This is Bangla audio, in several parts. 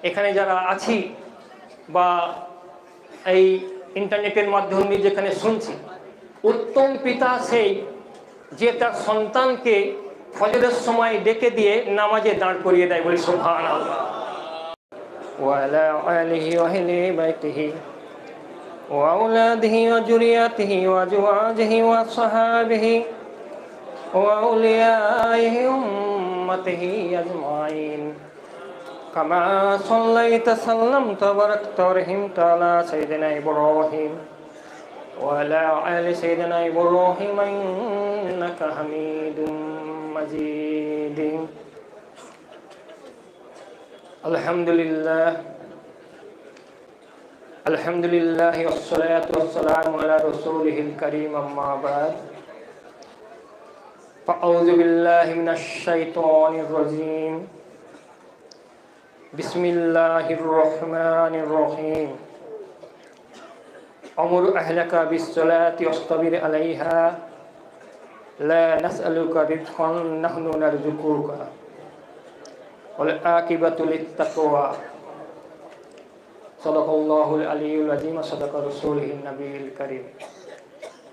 এখানে যারা আছি বা এই ইন্টারনেটের মাধ্যমে যেখানে শুনছি, উত্তম পিতা সেই যে তার সন্তানকে ফজরের সময় ডেকে দিয়ে নামাজে দাঁড় করিয়ে দেয়, বলি সুবহানাল্লাহ। ওয়ালা আলিহি ওয়া আহলি বাইতিহি ওয়া আওলাদিহি ওয়া যুরিয়াতিহি ওয়া আজওয়াজিহি ওয়া সাহাবিহি ওয়া আউলিয়াইহি উম্মতিহি আজমাইন কামা সাল্লাইতা সাল্লামতা বারাকতা ওয়া রাহিমতা আলা সাইয়্যিদিনা ইব্রাহিম وعلى آل سيدنا إبراهيم إنك حميد مجيد. الحمد لله والصلاة والسلام على رسوله الكريم أما بعد فأعوذ بالله من الشيطان الرجيم بسم الله الرحمن الرحيم أمر أهلك بالصلاة واصطبر عليها لا نسألك رزقا نحن نرزقك والعاقبة للتقوى صدق الله العلي العظيم صدق رسوله النبي الكريم.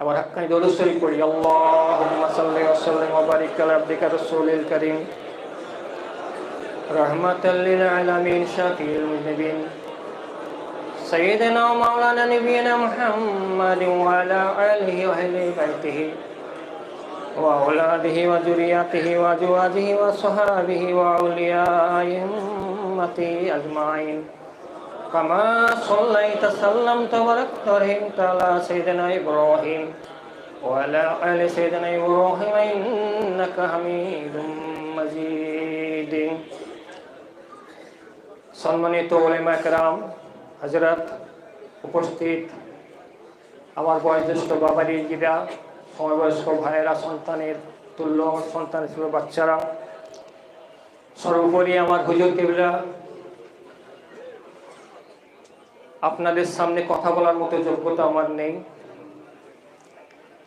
আবার হাক্কানি দরুদ শরীফ পড়ি। আল্লাহুম্মা সাল্লি ওয়া সাল্লিম ওয়া বারিক আলা আবদিকা রাসূলিল কারীম রাহমাতাল লিল আলামিন শাফিউল মুযনিবিন سيدنا ومولانا نبينا محمد وعلى آله وأهل بيته وأولاده وذريته وأزواجه وصحابه وأولياء أمته أجمعين كما صليت سلمت وباركت ورحمت على سيدنا إبراهيم وعلى آل سيدنا إبراهيم إنك حميد مجيد. সম্মানিত উলামা কেরাম, হযরত, উপস্থিত আমার বয়োজ্যেষ্ঠ বাবাজিরা, সমবয়স্ক ভাইয়েরা, সন্তানের তুল্য সন্তান ছিল বাচ্চারা, সর্বোপরি আমার হুজুর কেবলা, আপনাদের সামনে কথা বলার মতো যোগ্যতা আমার নেই।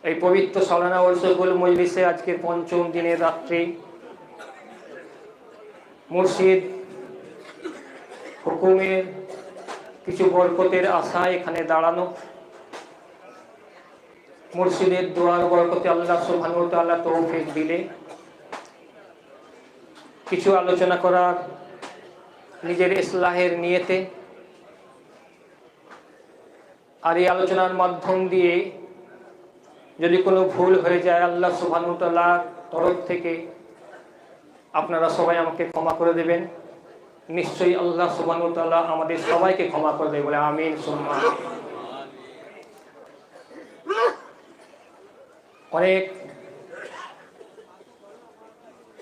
এই পবিত্র সালানা ওয়ারসুল মজলিসে আজকের পঞ্চম দিনের রাত্রি মুর্শিদ হুকুমের কিছু বরকতের আশায় এখানে দাঁড়ানো, মুর্শিদের দোয়ার বরকতে আল্লাহ সুবহানাহু ওয়া তাআলা তৌফিক দিলে কিছু আলোচনা করার নিজের ইসলাহের নিয়তে, আর এই আলোচনার মাধ্যম দিয়ে যদি কোনো ভুল হয়ে যায় আল্লাহ সুবহানাহু ওয়া তাআলার তরফ থেকে আপনারা সবাই আমাকে ক্ষমা করে দেবেন। নিশ্চয়ই আল্লাহ সুবহানাহু ওয়া তাআলা আমাদের সবাইকে ক্ষমা করে দেবে, বলে আমিন সুম্মা। অনেক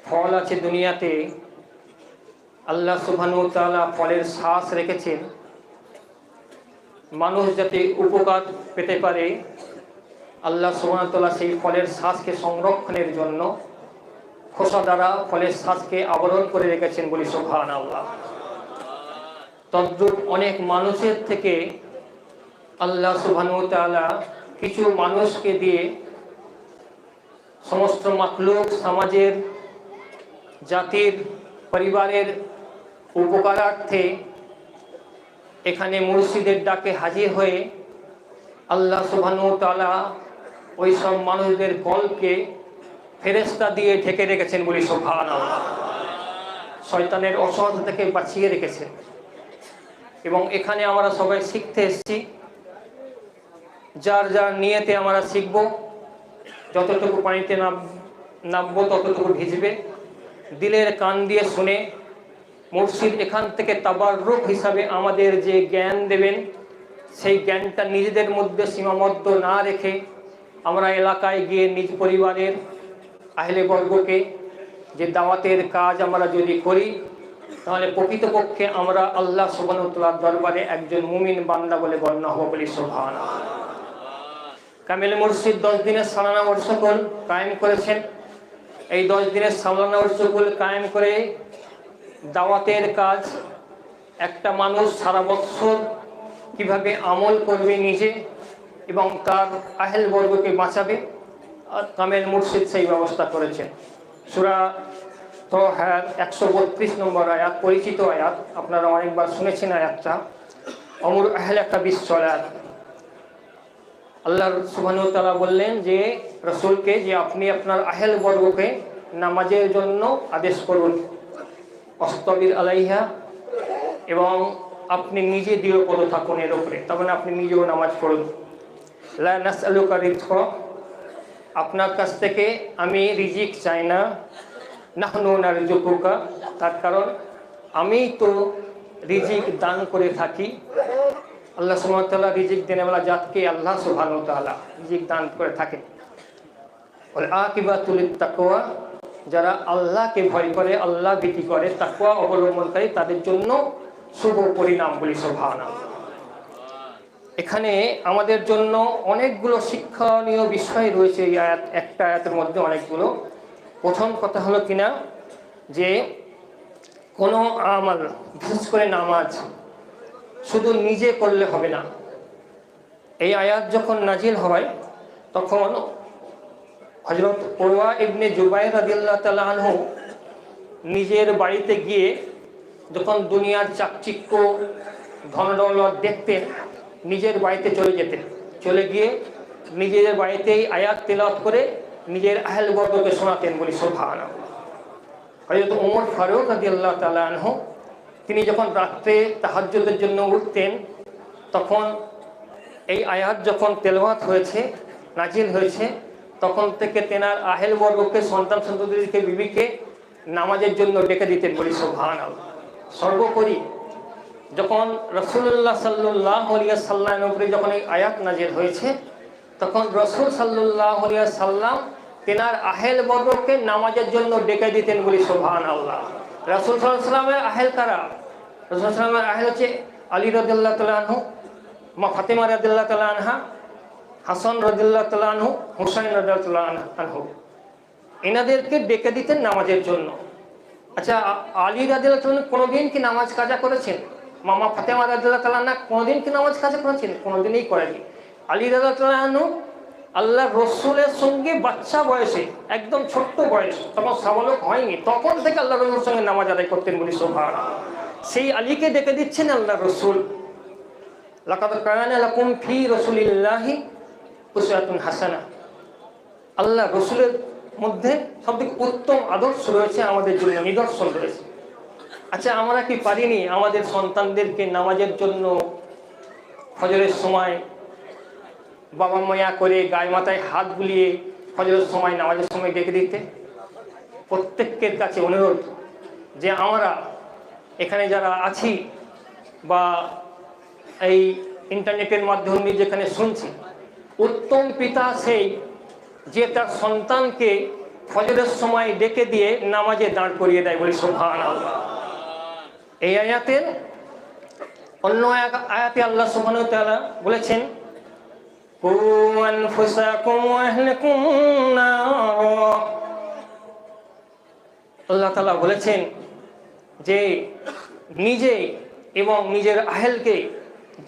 ফল আছে দুনিয়াতে, আল্লাহ সুবহানাহু ওয়া তাআলা ফলের শ্বাস রেখেছেন মানুষ যাতে উপকার পেতে পারে। আল্লাহ সুবহানাহু ওয়া তাআলা সেই ফলের শ্বাসকে সংরক্ষণের জন্য খোসা দ্বারা ফলের শ্বাসকে আবরণ করে রেখেছেন, বলি সুবহানাল্লাহ। তদ্রূপ অনেক মানুষের থেকে আল্লাহ সুবহানাহু ওয়া তাআলা কিছু মানুষকে দিয়ে সমস্ত মাখলুক, সমাজের, জাতির, পরিবারের উপকারার্থে এখানে মুর্শিদের ডাকে হাজির হয়ে আল্লাহ সুবহানাহু ওয়া তাআলা ওই সব মানুষদের কলকে ফেরেশতা দিয়ে ঢেকে রেখেছেন, বলি সুবহানাল্লাহ। শয়তানের অসহায়তা থেকে বাঁচিয়ে রেখেছেন। এবং এখানে আমরা সবাই শিখতে এসেছি, যার যার নিয়তে আমরা শিখব। যতটুকু পানিতে নামবো ততটুকু ভিজবে। দিলের কান দিয়ে শুনে মুর্শিদ এখান থেকে তাবাররুক হিসাবে আমাদের যে জ্ঞান দেবেন, সেই জ্ঞানটা নিজেদের মধ্যে সীমাবদ্ধ না রেখে আমরা এলাকায় গিয়ে নিজ পরিবারের আহলে বর্গকে যে দাওয়াতের কাজ আমরা যদি করি, তাহলে প্রকৃতপক্ষে আমরা আল্লাহ সুবহানাহু ওয়া তাআলার দরবারে একজন মুমিন বান্দা বলে গণ্য হব, বলি সুবহানাল্লাহ। কামিল মুর্শিদ 10 দিনের সালানা ওয়ারসুল কায়েম করেছেন। এই 10 দিনের সালানা ওয়ারসুল কায়েম করে দাওয়াতের কাজ একটা মানুষ সারা বছর কিভাবে আমল করবে নিজে এবং তার আহল বর্গকে বাঁচাবে, আর কামিল মুর্শিদ সেই ব্যবস্থা করেছেন। সূরা তো হ্যাঁ, 132 নম্বর আয়াত, পরিচিত আয়াত, আপনারা অনেকবার শুনেছেন আয়াতটা। অমর আহলে একটা বিশ্বর আয়াত। আল্লাহ সুবহানাহু ওয়া তাআলা বললেন যে রাসূলকে যে আপনি আপনার আহল বর্গকে নামাজের জন্য আদেশ করুন, অস্তবির আলাইহা, এবং আপনি নিজে দৃঢ়পদ থাকুন এর উপরে, তখন আপনি নিজেও নামাজ পড়ুন। লা নাসআলুকা রিজকা, আপনার কাছ থেকে আমি রিজিক চাই না। নাহনু নারযুকুকা, তার কারণ আমি তো রিজিক দান করে থাকি। আল্লাহ সুবহানাহু ওয়া তাআলা রিজিক দেনেওয়ালা জাতকে আল্লাহ সুবহানাহু ওয়া তাআলা রিজিক দান করে থাকেন। ওয়াল আকিবাতুল তাকওয়া, যারা আল্লাহকে ভয় করে, আল্লাহ ভীতি করে, তাকওয়া অবলম্বনকারী, তাদের জন্য শুভ পরিণাম বলি সুবহানাল্লাহ। এখানে আমাদের জন্য অনেকগুলো শিক্ষণীয় বিষয় রয়েছে এই আয়াত, একটা আয়াতের মধ্যে অনেকগুলো। প্রথম কথা হলো কিনা যে কোনো আমল, বিশেষ করে নামাজ, শুধু নিজে করলে হবে না। এই আয়াত যখন নাজিল হয় তখন হযরত উরওয়া ইবনে জুবাইর রাদিয়াল্লাহু তাআলা আনহু নিজের বাড়িতে গিয়ে যখন দুনিয়ার চাকচিক্য ধনদৌলত দেখতেন, নিজের বাড়িতে চলে যেতেন, চলে গিয়ে নিজের বাড়িতেই আয়াত তেলাওয়াত করে নিজের আহল বর্গকে শোনাতেন বলি সুবহানাল্লাহ। হযরত ওমর ফারুক রাদিয়াল্লাহু তাআলা আনহু তিনি যখন রাত্রে তাহাজ্জুদের জন্য উঠতেন, তখন এই আয়াত যখন তেলাওয়াত হয়েছে, নাজিল হয়েছে, তখন থেকে তেনার আহল বর্গকে, সন্তান সন্ততিকে, বিবিকে নামাজের জন্য ডেকে দিতেন বলি সুবহানাল্লাহ। সর্বোপরি যখন রাসূলুল্লাহ সাল্লাল্লাহু আলাইহি ওয়াসাল্লামের উপরে যখন এই আয়াত নাজিল হয়েছে, তখন রাসূল সাল্লাল্লাহু আলাইহি ওয়াসাল্লাম তেনার আহল বর্গকে নামাজের জন্য ডেকে দিতেন বলি সুবহানাল্লাহ। রাসূল সাল্লাল্লাহু আলাইহি ওয়াসাল্লামের আহল কারা? রাসূল সাল্লাল্লাহু আলাইহি ওয়াসাল্লামের আহল হচ্ছে আলী রাদিয়াল্লাহু তাআলা আনহু, মা ফাতেমা রাদিয়াল্লাহু তাআলা আনহা, হাসান রাদিয়াল্লাহু তাআলা আনহু, হুসাইন রাদিয়াল্লাহু তাআলা আনহু। এনাদেরকে ডেকে দিতেন নামাজের জন্য। আচ্ছা, আলী রাদিয়াল্লাহু তাআলা কোনোদিন কি নামাজ কাজা করেছেন? মামা ফাতেমা রাদিয়াল্লাহু তাআলা আনহা কোনোদিন কি নামাজ কাজা করেছেন? কোনোদিনই করেনি। আলী রাদিয়াল্লাহু তাআলা আনহু আল্লাহ রসুলের সঙ্গে বাচ্চা বয়সে, একদম ছোট্ট বয়স, তখন সাবালক হয়নি, তখন থেকে আল্লাহ রসুলের সঙ্গে নামাজ আদায় করতেন বলি সুবহানাল্লাহ। সেই আলীকে ডেকে দিচ্ছেন আল্লাহ রসুল। লাকাদ কানা লাকুম ফি রাসূলিল্লাহি উসওয়াতুন হাসানা, আল্লাহ রসুলের মধ্যে সবথেকে উত্তম আদর্শ রয়েছে, আমাদের জন্য নিদর্শন রয়েছে। আচ্ছা, আমরা কি পারিনি আমাদের সন্তানদেরকে নামাজের জন্য ফজরের সময় বাবা মায়া করে গায়ে মাথায় হাত বুলিয়ে ফজরের সময়, নামাজের সময় ডেকে দিতে? প্রত্যেকের কাছে অনুরোধ যে আমরা এখানে যারা আছি বা এই ইন্টারনেটের মাধ্যমে যেখানে শুনছি, উত্তম পিতা সেই যে তার সন্তানকে ফজরের সময় ডেকে দিয়ে নামাজে দাঁড় করিয়ে দেয় বলি সুবহানাল্লাহ। এই আয়াতের অন্য আয়াতে আল্লাহ সুবহানাহু ওয়া তাআলা বলেছেন, কু আনফুসাকুম ওয়া আহলিকুম নার, আল্লাহ তাআলা বলেছেন যে নিজে এবং নিজের আহলকে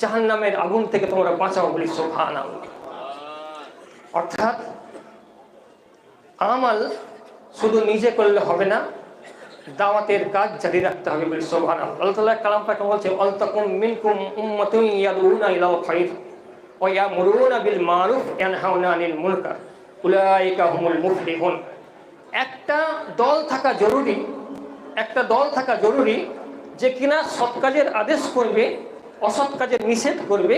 জাহান্নামের আগুন থেকে তোমরা বাঁচাও বলি সুবহানাল্লাহ। অর্থাৎ আমাল শুধু নিজে করলে হবে না, দাওয়াতের কাজ জারি রাখতে হবে বলি সুবহানাল্লাহ। আল্লাহ তাআলা কালাম পাকে বলছে, আলতাকুম মিনকুম উম্মাতুন ইয়াদউনা ইলাল খায়র ওয়া ইয়ামুরুনা বিল মারুফ ওয়া ইয়ানহাউনা আনিল মুনকার উলাইকা হুমুল মুফলিহুন। একটা দল থাকা জরুরি, একটা দল থাকা জরুরি যে কিনা সৎ কাজের আদেশ করবে, অসৎ কাজের নিষেধ করবে,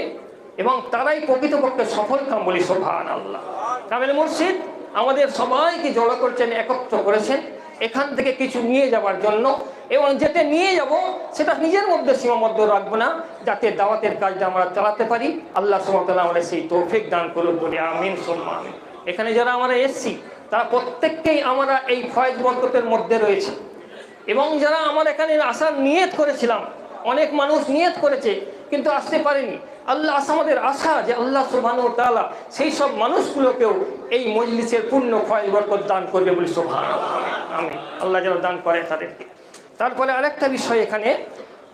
এবং তারাই প্রকৃতপক্ষে সফল কাম বলি সুবহানাল্লাহ। কামেল মুর্শিদ আমাদের সবাইকে জড়ো করছেন, একত্র করেছেন এখান থেকে কিছু নিয়ে যাওয়ার জন্য, এবং যেতে নিয়ে যাব সেটা নিজের মধ্যে সীমাবদ্ধ রাখবো না, যাতে দাওয়াতের কাজটা আমরা চালাতে পারি। আল্লাহ সুবহানাহু ওয়া তাআলা আমাদের সেই তৌফিক দান করুন বলি আমিন সুম্মা আমিন। এখানে যারা আমরা এসছি তারা প্রত্যেককেই আমরা এই ফয়েজ বরকতের মধ্যে রয়েছে, এবং যারা আমার এখানে আসার নিয়ত করেছিলাম, অনেক মানুষ নিয়ত করেছে কিন্তু আসতে পারেনি। আল্লাহ আমাদের আশা যে আল্লাহ সুবহানাহু ওয়া তাআলা সেই সব মানুষগুলোকেও এই মজলিসের পূর্ণ ফয়েজ বরকত দান করবে বলি সুবহানাল্লাহ। আমিন। আল্লাহ যেন দান করে তাদেরকে। তারপরে আরেকটা বিষয়, এখানে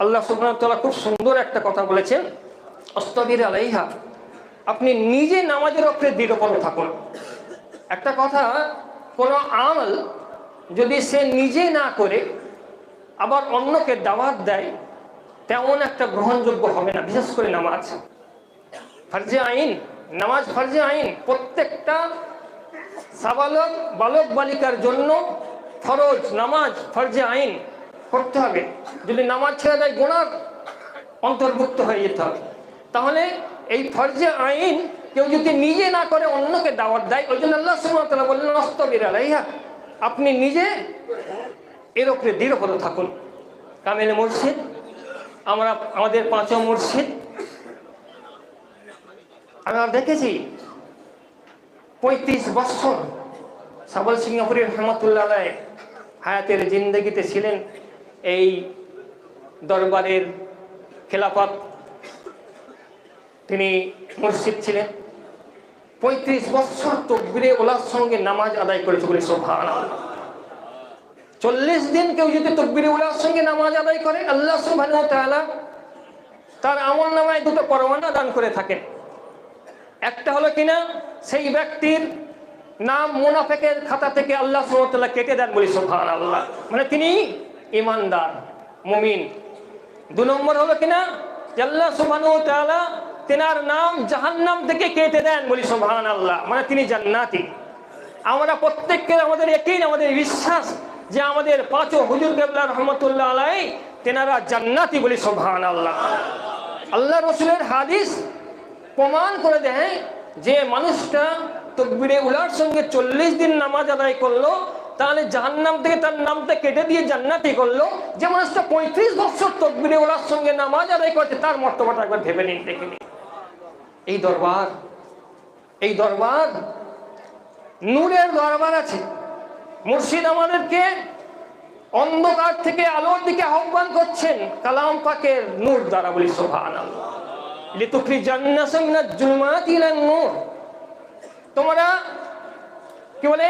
আল্লাহ সুবহানাহু ওয়া তাআলা খুব সুন্দর একটা কথা বলেছেন, অস্তবির আলাইহা, আপনি নিজে নামাজের উপরে দৃঢ়পদ থাকুন। একটা কথা, কোনো আমল যদি সে নিজে না করে আবার অন্যকে দাওয়াত দেয়, তেমন একটা গ্রহণযোগ্য হবে না। বিশেষ করে নামাজ ফরজে আইন, নামাজ ফরজে আইন, প্রত্যেকটা সাবালক বালক বালিকার জন্য ফরজ নামাজ, ফরজে আইন করতে হবে। যদি নামাজ ছেড়ে দেয় গুনাহ অন্তর্ভুক্ত হয়ে যেতে হবে। তাহলে এই ফরজে আইন কেউ যদি নিজে না করে অন্যকে দাওয়াত দেয়, ওই জন্য আল্লাহ সুবহানাহু ওয়া তাআলা বললেন অস্তবির আলাইহা, আপনি নিজে এর উপরে দৃঢ় থাকুন। কামেল মুর্শিদ, আমরা আমাদের পাঁচও মুর্শিদ আমরা দেখেছি 35 বছর সাবল সিঙ্গাপুরি রহমতুল্লাহ আলাইহ হায়াতের জিন্দগিতে ছিলেন এই দরবারের খেলাফত, তিনি মুর্শিদ ছিলেন। 35 বছর তাকবীরে ওলার সঙ্গে নামাজ আদায় করেছে বলে সুবহানাল্লাহ। 40 দিন কেউ যদি তাকবীরে ওলার সঙ্গে নামাজ আদায় করে, আল্লাহ সুবহানাহু ওয়া তাআলা তার আমলনামায় দুটো পরওয়ানা দান করে থাকেন। একটা হলো কিনা সেই ব্যক্তির নাম মুনাফিকের খাতা থেকে আল্লাহ সুবহানাহু ওয়া তাআলা কেটে দেন বলি সুবহানাল্লাহ, মানে তিনি ঈমানদার মুমিন। 2 নম্বর হলো কিনা যে আল্লাহ সুবহানাহু ওয়া তাআলা তেনার নাম জাহান্নাম থেকে কেটে দেন বলি সুবহানাল্লাহ, মানে তিনি জান্নাতি। আমরা প্রত্যেককে আমাদের ইয়াকিন, আমাদের বিশ্বাস যে আমাদের পাঁচও হুজুর কেবলা রহমতুল্লাহ আলাইহি তেনারা জান্নাতি বলি সুবহানাল্লাহ। আল্লাহ রাসূলের হাদিস প্রমাণ করে দেয় যে মানুষটা তাকবীরে উলার সঙ্গে 40 দিন নামাজ আদায় করলো, তাহলে জাহান্নাম থেকে তার নামটা কেটে দিয়ে জান্নাতি করলো। যে মানুষটা 35 বছর তাকবীরে উলার সঙ্গে নামাজ আদায় করছে, তার মর্তবাটা একবার ভেবে নিন, দেখে নিন। এই দরবার নূরের দরবার আছে। মুর্শিদ আমাদেরকে অন্ধকার থেকে আলোর দিকে আহ্বান করছেন কালাম পাকের নূর দ্বারা বলি সুবহানাল্লাহ। লিতুখরিজান্নাস মিনাজ জুলুমাতি ইলান নূর, তোমরা কি বলে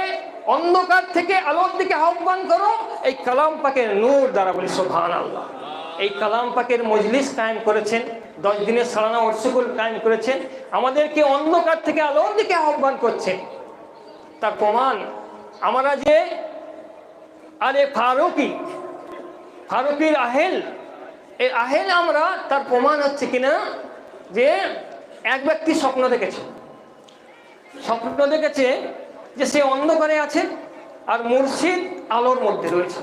অন্ধকার থেকে আলোর দিকে আহ্বান করো এই কালাম পাকের নূর দ্বারা বলি সুবহানাল্লাহ। এই কালাম পাকের মজলিস কায়েম করেছেন, 10 দিনের সালানা ওয়ার্সুকুল কায়েম করেছেন, আমাদেরকে অন্ধকার থেকে আলোর দিকে আহ্বান করছেন। তার প্রমাণ আমরা যে আরে ফারুকির আহেল, এই আহেল আমরা, তার প্রমাণ হচ্ছে কিনা যে এক ব্যক্তি স্বপ্ন দেখেছে যে সে অন্ধকারে আছে আর মুর্শিদ আলোর মধ্যে রয়েছে।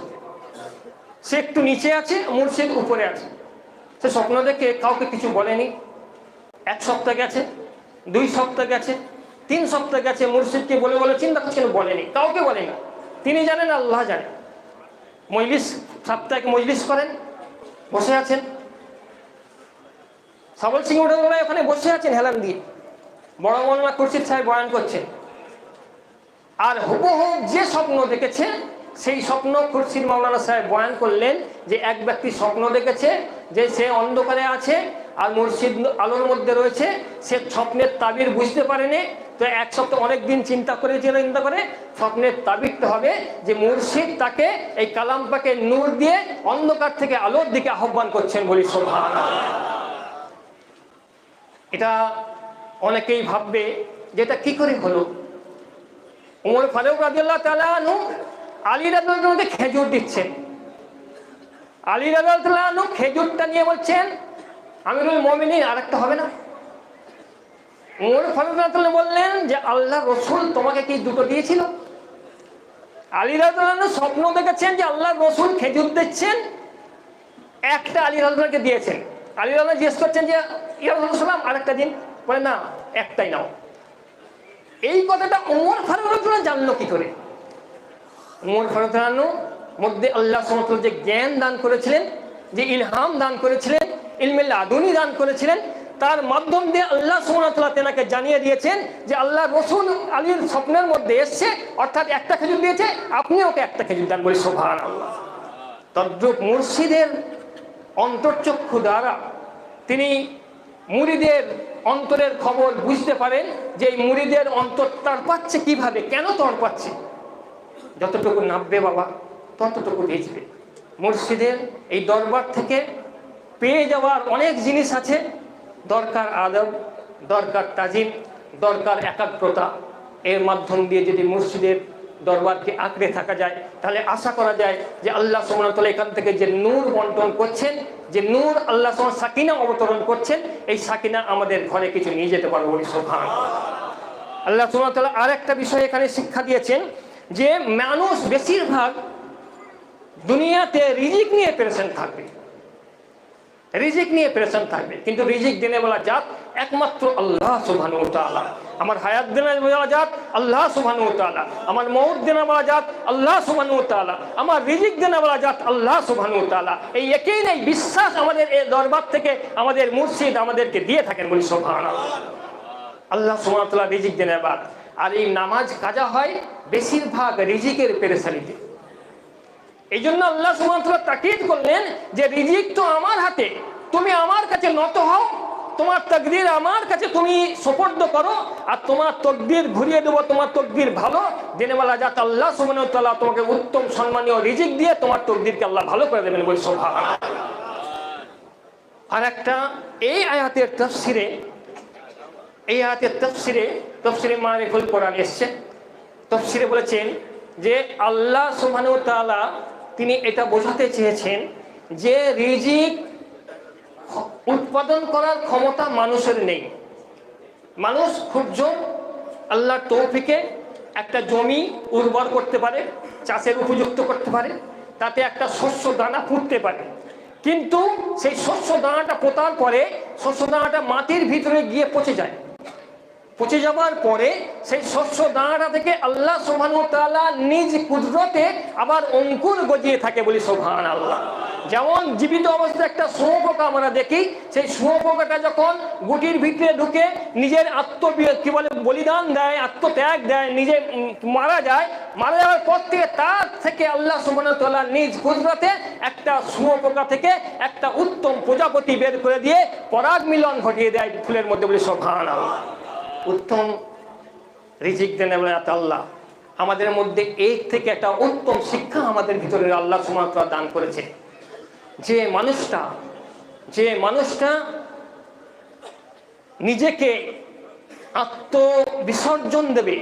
সে একটু নিচে আছে, মুর্শিদ উপরে আছে। সে স্বপ্ন দেখে কাউকে কিছু বলেনি। 1 সপ্তাহ গেছে, 2 সপ্তাহ গেছে, 3 সপ্তাহ গেছে, মুর্শিদকে বলে চিন্তা করছেন, বলেনি, কাউকে বলেনি। তিনি জানেন, আল্লাহ জানে। মজলিস, সাপ্তাহিক মজলিস করেন, বসে আছেন, সাবল সিং ওখানে বসে আছেন হেলান দিয়ে, বড় মাওলানা খুরশিদ সাহেব বয়ান করছেন। আর হুবহু যে স্বপ্ন দেখেছে সেই স্বপ্ন খুরশিদ মাওলানা সাহেব বয়ান করলেন যে এক ব্যক্তি স্বপ্ন দেখেছে যে সে অন্ধকারে আছে আর মুর্শিদ আলোর মধ্যে রয়েছে। সে স্বপ্নের তাবির বুঝতে পারেনি, তো 1 সপ্তাহ অনেক দিন চিন্তা করে স্বপ্নের তাবিরটা হবে যে মুর্শিদ তাকে এই কালাম পাকে নূর দিয়ে অন্ধকার থেকে আলোর দিকে আহ্বান করছেন বলি সুবহানাল্লাহ। এটা অনেকেই ভাববে যে এটা কি করে হলো। ওমর ফারুক রাদিয়াল্লাহু তাআলা আনহু আলী রাদিয়াল্লাহু আনহুকে খেজুর দিচ্ছেন। আলী রাদিয়াল্লাহু তাআলা আনহু খেজুরটা নিয়ে বলছেন, আমিরুল মুমিনিন আরেকটা হবে না? ওমর ফারুক রাদিয়াল্লাহু আনহু বললেন যে আল্লাহ রাসূল তোমাকে কি দুটো দিয়েছিল? আলী রাদিয়াল্লাহু আনহু স্বপ্ন দেখেছেন যে আল্লাহ রাসূল খেজুর দিচ্ছেন, একটা আলী রাদিয়াল্লাহু আনহুকে দিয়েছেন। আলী রাদিয়াল্লাহু আনহু জিজ্ঞেস করছেন যে ইয়া রাসূলুল্লাহ আরেকটা দিন, বলে না একটাই নাও। এই কথাটা ওমর ফারুক রাদিয়াল্লাহু আনহু জানলো কি করে? ওমর ফারুক রাদিয়াল্লাহু আনহু মধ্যে আল্লাহ সুবহানাহু ওয়া তাআলা যে জ্ঞান দান করেছিলেন, যে ইলহাম দান করেছিলেন, ইলমে লাদুনী দান করেছিলেন, তার মাধ্যম দিয়ে আল্লাহ সুবহানাহু ওয়া তাআলা তেনাকে জানিয়ে দিয়েছেন যে আল্লাহ রাসূল আলীর স্বপ্নের মধ্যে এসেছে, অর্থাৎ একটা খেজুর দিয়েছে, আপনি ওকে একটা খেজুর দেন বলি সুবহানাল্লাহ। তদ্রূপ মুর্শিদের অন্তর্চক্ষু দ্বারা তিনি মুরিদের অন্তরের খবর বুঝতে পারেন যে এই মুরিদের অন্তর তার পাচ্ছে কিভাবে, কেন তার পাচ্ছে। যতটুকু নাববে বাবা ততটুকু ভিজবে। মুর্শিদের এই দরবার থেকে পেয়ে যাওয়ার অনেক জিনিস আছে, দরকার আদব, দরকার তাজিম, দরকার একাগ্রতা। এর মাধ্যম দিয়ে যদি মুর্শিদের দরবারকে আঁকড়ে থাকা যায়, তাহলে আশা করা যায় যে আল্লাহ সুবহানাহু ওয়া তাআলা এখান থেকে যে নূর বন্টন করছেন, যে নূর আল্লাহ সুবহানাহু ওয়া তাআলা সাকিনা অবতরণ করছেন, এই সাকিনা আমাদের ঘরে কিছু নিয়ে যেতে পারবো। সুবহানাল্লাহ। আল্লাহ সুবহানাহু ওয়া তাআলা আরেকটা বিষয় এখানে শিক্ষা দিয়েছেন যে মানুষ বেশিরভাগ দুনিয়াতে রিজিক নিয়ে পেরেশান থাকবে, রিজিক নিয়ে পেরেশান থাকবে, কিন্তু রিজিক দেনে বলা জাত একমাত্র আল্লাহ সুবহানাহু ওয়া তাআলা। আমার হায়াত দেনে বলা জাত আল্লাহ সুবহানাহু ওয়া তাআলা, আমার মউত দেনে বলা জাত আল্লাহ সুবহানাহু ওয়া তাআলা, আমার রিজিক দেনে বলা জাত আল্লাহ সুবহানাহু ওয়া তাআলা। এই একই নেই বিশ্বাস আমাদের এই দরবার থেকে আমাদের মুর্শিদ আমাদেরকে দিয়ে থাকেন, বলি সুবহানাল্লাহ। আল্লাহ সুবহানাহু ওয়া তাআলা রিজিক দেনে বাদ। আর এই নামাজ কাজা হয় বেশিরভাগ রিজিকের পেরেশানিতে। এই জন্য আল্লাহ সুবহানাহু ওয়া তাআলা তাকিদ করলেন যে রিজিক তো আমার হাতে, তুমি আমার কাছে নত হও, তোমার তাকদীর আমার কাছে তুমি সুপর্দ করো, আর তোমার তকদীর ঘুরিয়ে দেবো, তোমার তকদীর ভালো দেনেওয়ালা জাত আল্লাহ সুবহানাহু ওয়া তাআলা তোমাকে উত্তম সম্মানীয় রিজিক দিয়ে তোমার তকদীরকে আল্লাহ ভালো করে দেবেন, বলি সুবহানাল্লাহ। আর একটা এই আয়াতের তাফসিরে, এই আয়াতের তাফসিরে মারিফুল কোরআন এসছে, তাফসিরে বলেছেন যে আল্লাহ সুবহানাহু ওয়া তাআলা তিনি এটা বোঝাতে চেয়েছেন যে রিজিক উৎপাদন করার ক্ষমতা মানুষের নেই। মানুষ খুব জোর আল্লাহর তৌফিকে একটা জমি উর্বর করতে পারে, চাষের উপযুক্ত করতে পারে, তাতে একটা শস্য দানা ফুটতে পারে, কিন্তু সেই শস্য দানাটা পোতার পরে শস্য দানাটা মাটির ভিতরে গিয়ে পচে যায়। পচে যাওয়ার পরে সেই শস্য দানাটা থেকে আল্লাহ সুবহানাহু ওয়া তাআলা নিজ কুদরতে আবার অঙ্কুর গজিয়ে থাকে, বলি সুবহানাল্লাহ। যেমন জীবিত অবস্থায় একটা শুঁয়োপোকা আমরা দেখি, সেই শুঁয়োপোকাটা যখন গুটির ভিতরে ঢুকে নিজের বলিদান দেয়, আত্মত্যাগ দেয়, নিজে মারা যায়, মারা যাওয়ার পর থেকে তার থেকে আল্লাহ সুবহানাহু ওয়া তাআলা নিজ কুদরতে একটা শুঁয়োপোকা থেকে একটা উত্তম প্রজাপতি বের করে দিয়ে পরাগ মিলন ঘটিয়ে দেয় ফুলের মধ্যে, বলি সুবহানাল্লাহ। উত্তম রিজিক দেন আল্লাহ। আমাদের মধ্যে এই থেকে একটা উত্তম শিক্ষা আমাদের ভিতরে আল্লাহ সুবহানাহু ওয়া তাআলা দান করেছে, যে মানুষটা নিজেকে আত্মবিসর্জন দেবে,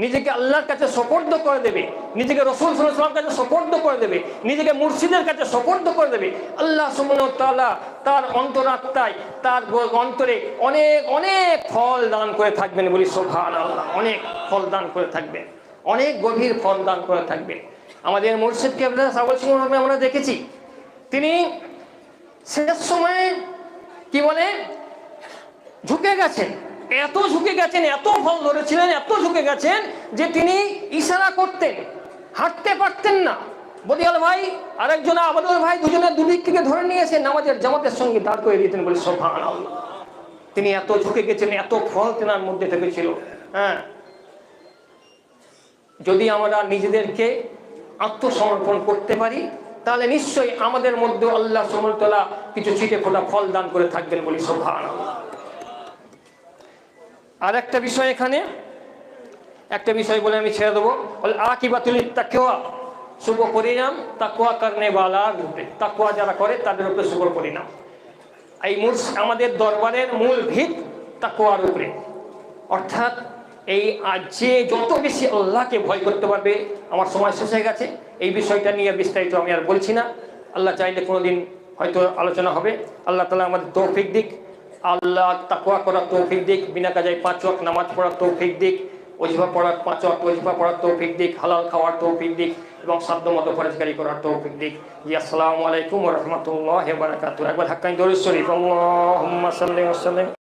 নিজেকে আল্লাহর কাছে সুপর্দ করে দেবে, নিজেকে রাসূল সাল্লাল্লাহু আলাইহি ওয়াসাল্লামের কাছে সুপর্দ করে দেবে, নিজেকে মুর্শিদের কাছে সুপর্দ করে দেবে, আল্লাহ সুবহানাহু ওয়া তাআলা তার অন্তরাত্মায়, তার অন্তরে অনেক অনেক ফল দান করে থাকবেন, বলি সুবহানাল্লাহ। অনেক ফল দান করে থাকবেন, অনেক গভীর ফল দান করে থাকবেন। আমাদের মুর্শিদ কেবলা আমরা দেখেছি, তিনি শেষ সময়ে কি বলে ঝুঁকে গেছেন, এত ঝুঁকে গেছেন, এত ফল ধরেছিলেন, এত ঝুঁকে গেছেন যে তিনি ইশারা করতেন, হাঁটতে পারতেন না। বদিয়াল ভাই আরেকজন আবাদুল ভাই দুজনে দুদিক থেকে ধরে নিয়ে এসে নামাজের জামাতের সঙ্গে দাঁড় করে দিতেন, বলে সুবহানাল্লাহ। তিনি এত ঝুঁকে গেছেন, এত ফল তেনার মধ্যে থেকেছিল। হ্যাঁ, যদি আমরা নিজেদেরকে আত্মসমর্পণ করতে পারি তাহলে নিশ্চয়ই আমাদের মধ্যে আল্লাহ সুবহানাহু ওয়া তাআলা কিছু ছিটে ফোটা ফল দান করে থাকবেন, বলি সুবহানাল্লাহ। আর একটা বিষয়, এখানে একটা বিষয় বলে আমি ছেড়ে দেবো, আকিবাতুল তাকওয়া, শুভ পরিণাম তাকওয়া করনে ওয়ালার উপরে, তাকওয়া যারা করে তাদের উপরে শুভ পরিণাম। এই আমাদের দরবারের মূল ভিত তাকওয়ার উপরে, অর্থাৎ এই যে যত বেশি আল্লাহকে ভয় করতে পারবে। আমার সময় শেষ হয়ে গেছে, এই বিষয়টা নিয়ে বিস্তারিত আমি আর বলছি না, আল্লাহ চাইলে কোনোদিন হয়তো আলোচনা হবে। আল্লাহ তাআলা আমাদের তৌফিক দিক, আল্লাহ তাকওয়া করার তৌফিক দিক, বিনা কাজায় 5 ওয়াক্ত নামাজ পড়ার তৌফিক দিক, ওজিফা পড়ার 5 ওয়াক্ত ওজিফা পড়ার তৌফিক দিক, হালাল খাওয়ার তৌফিক দিক এবং সাধ্যমতো ফরজগারি করার তৌফিক দিক। জি, আসসালামু আলাইকুম ওয়া রাহমাতুল্লাহি ওয়া বারাকাতুহু। একবার হাক্কানি দরুদ শরীফ, আল্লাহুম্মা সাল্লি ওয়া সাল্লিম